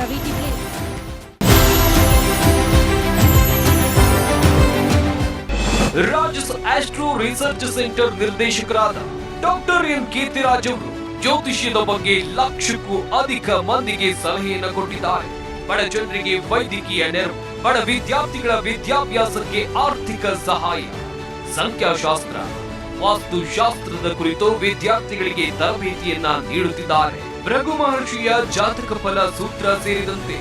Ravi TV. Rajas astro research centre ನಿರ್ದೇಶಕರಾದ doctor N Keerthiraj ಅವರು ಜ್ಯೋತಿಷ್ಯದ ಬಗ್ಗೆ ಲಕ್ಷಕ್ಕೂ ಅಧಿಕ ಮಂದಿಗೆ ಸಲಹೆಯನ್ನು ಕೊಟ್ಟಿದ್ದಾರೆ. ಬಡ ಜನರಿಗೆ ವೈದ್ಯಕೀಯ ನೆರವು, ಬಡ ವಿದ್ಯಾರ್ಥಿಗಳ ವಿದ್ಯಾಭ್ಯಾಸಕ್ಕೆ ಆರ್ಥಿಕ ಸಹಾಯ, ಸಂಖ್ಯಾಶಾಸ್ತ್ರ, ವಾಸ್ತುಶಾಸ್ತ್ರದ ಕುರಿತು ವಿದ್ಯಾರ್ಥಿಗಳಿಗೆ ತರಬೇತಿಯನ್ನ ನೀಡುತ್ತಿದ್ದಾರೆ. ಭೃಗು ಮಹರ್ಷಿಯ ಜಾತಕ ಫಲ ಸೂತ್ರ ಸೇರಿದಂತೆ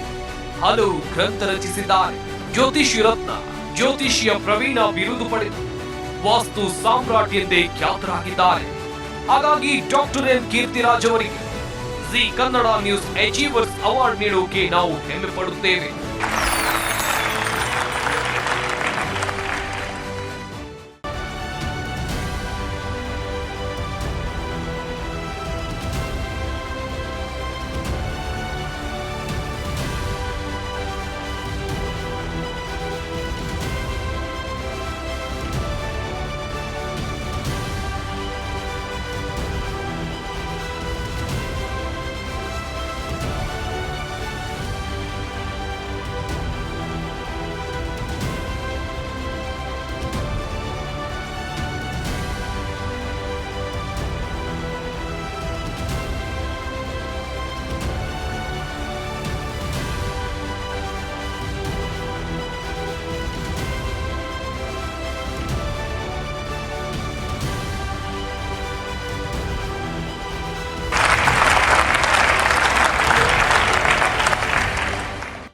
ಹಲವು ಗ್ರಂಥ ರಚಿಸಿದ್ದಾರೆ. ಜ್ಯೋತಿಷಿ ರತ್ನ, ಜ್ಯೋತಿಷ್ಯ ಪ್ರವೀಣ ಬಿರುದು ಪಡೆದು ವಾಸ್ತು ಸಾಮ್ರಾಟ್ ಎಂದೇ ಖ್ಯಾತರಾಗಿದ್ದಾರೆ. ಹಾಗಾಗಿ ಡಾಕ್ಟರ್ ಎನ್ ಕೀರ್ತಿರಾಜ್ ಅವರಿಗೆ Zee Kannada news achievers award ನೀಡೋಕೆ ನಾವು ಹೆಮ್ಮೆ ಪಡುತ್ತೇವೆ.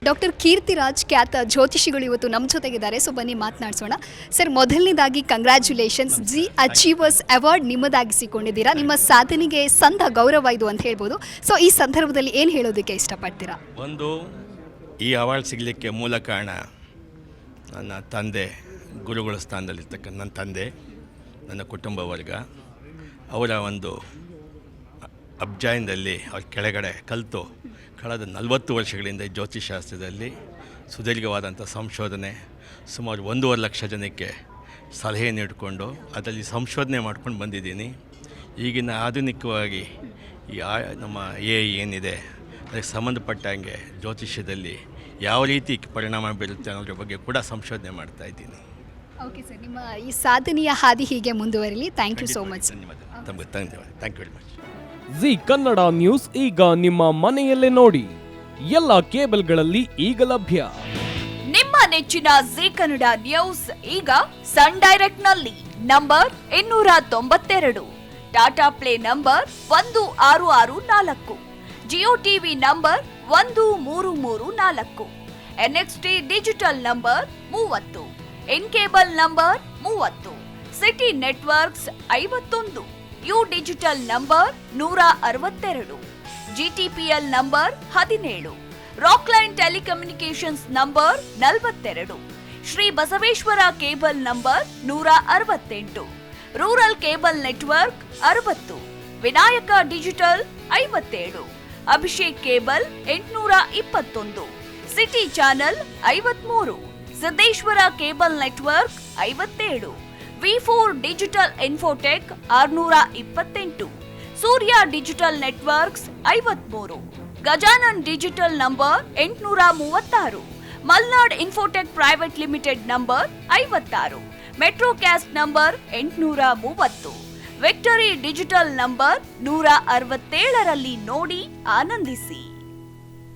ಡಾಕ್ಟರ್ ಕೀರ್ತಿರಾಜ್ ಖ್ಯಾತ ಜ್ಯೋತಿಷಿಗಳು ಇವತ್ತು ನಮ್ಮ ಜೊತೆಗಿದ್ದಾರೆ. ಸೊ ಬನ್ನಿ ಮಾತನಾಡಿಸೋಣ. ಸರ್, ಮೊದಲನೇದಾಗಿ ಕಂಗ್ರ್ಯಾಚುಲೇಷನ್ಸ್, ಜಿ ಅಚೀವರ್ಸ್ ಅವಾರ್ಡ್ ನಿಮ್ಮದಾಗಿಸಿಕೊಂಡಿದ್ದೀರಾ. ನಿಮ್ಮ ಸಾಧನೆಗೆ ಸಂದ ಗೌರವ ಇದು ಅಂತ ಹೇಳ್ಬೋದು. ಸೊ ಈ ಸಂದರ್ಭದಲ್ಲಿ ಏನು ಹೇಳೋದಕ್ಕೆ ಇಷ್ಟಪಡ್ತೀರಾ? ಒಂದು, ಈ ಅವಾರ್ಡ್ ಸಿಗಲಿಕ್ಕೆ ಮೂಲ ಕಾರಣ ನನ್ನ ತಂದೆ, ಗುರುಗಳ ಸ್ಥಾನದಲ್ಲಿರ್ತಕ್ಕಂಥ ನನ್ನ ತಂದೆ, ನನ್ನ ಕುಟುಂಬ ವರ್ಗ. ಅವರ ಒಂದು ಅಬ್ಜಾಯನದಲ್ಲಿ ಅವ್ರ ಕೆಳಗಡೆ ಕಲಿತು ಕಳೆದ 40 ವರ್ಷಗಳಿಂದ ಜ್ಯೋತಿಷಾಸ್ತ್ರದಲ್ಲಿ ಸುದೀರ್ಘವಾದಂಥ ಸಂಶೋಧನೆ, ಸುಮಾರು 1.5 ಲಕ್ಷ ಜನಕ್ಕೆ ಸಲಹೆ ನೀಡಿಕೊಂಡು ಅದರಲ್ಲಿ ಸಂಶೋಧನೆ ಮಾಡ್ಕೊಂಡು ಬಂದಿದ್ದೀನಿ. ಈಗಿನ ಆಧುನಿಕವಾಗಿ ಈ ನಮ್ಮ ಏನಿದೆ ಅದಕ್ಕೆ ಸಂಬಂಧಪಟ್ಟಂಗೆ ಜ್ಯೋತಿಷ್ಯದಲ್ಲಿ ಯಾವ ರೀತಿ ಪರಿಣಾಮ ಬೀರುತ್ತೆ ಅನ್ನೋದ್ರ ಬಗ್ಗೆ ಕೂಡ ಸಂಶೋಧನೆ ಮಾಡ್ತಾ ಇದ್ದೀನಿ. ಓಕೆ ಸರ್, ನಿಮ್ಮ ಈ ಸಾಧನೆಯ ಹಾದಿ ಹೀಗೆ ಮುಂದುವರಿಲಿ. Thank you so much. ಧನ್ಯವಾದ. Thank you very much. Zee Kannada news ಈಗ ನಿಮ್ಮ ಮನೆಯಲ್ಲೇ ನೋಡಿ. ಎಲ್ಲ ಕೇಬಲ್ಗಳಲ್ಲಿ ಈಗ ಲಭ್ಯ. ನಿಮ್ಮ ನೆಚ್ಚಿನ ಜಿ ಕನ್ನಡ ನ್ಯೂಸ್ ಈಗ ಸನ್ ಡೈರೆಕ್ಟ್ ನಲ್ಲಿ number 292, Tata play number 1664, Jio TV number 1334, NXT digital number 30, in cable number 30, city networks 51, U digital number 162, GTPL number 17, Rockline telecommunications number 42, Shri Basaveshwara cable number 168, rural cable network 60, Vinayaka digital 57, Abhishek cable 821, city channel 53, Siddeshwara cable network 57, V4 digital Infotech 628, Surya digital networks 53, Gajanan digital number 836, Malnad infotech private limited number 56, Metrocast number 830, Victory digital number 167ರಲ್ಲಿ ನೋಡಿ ಆನಂದಿಸಿ.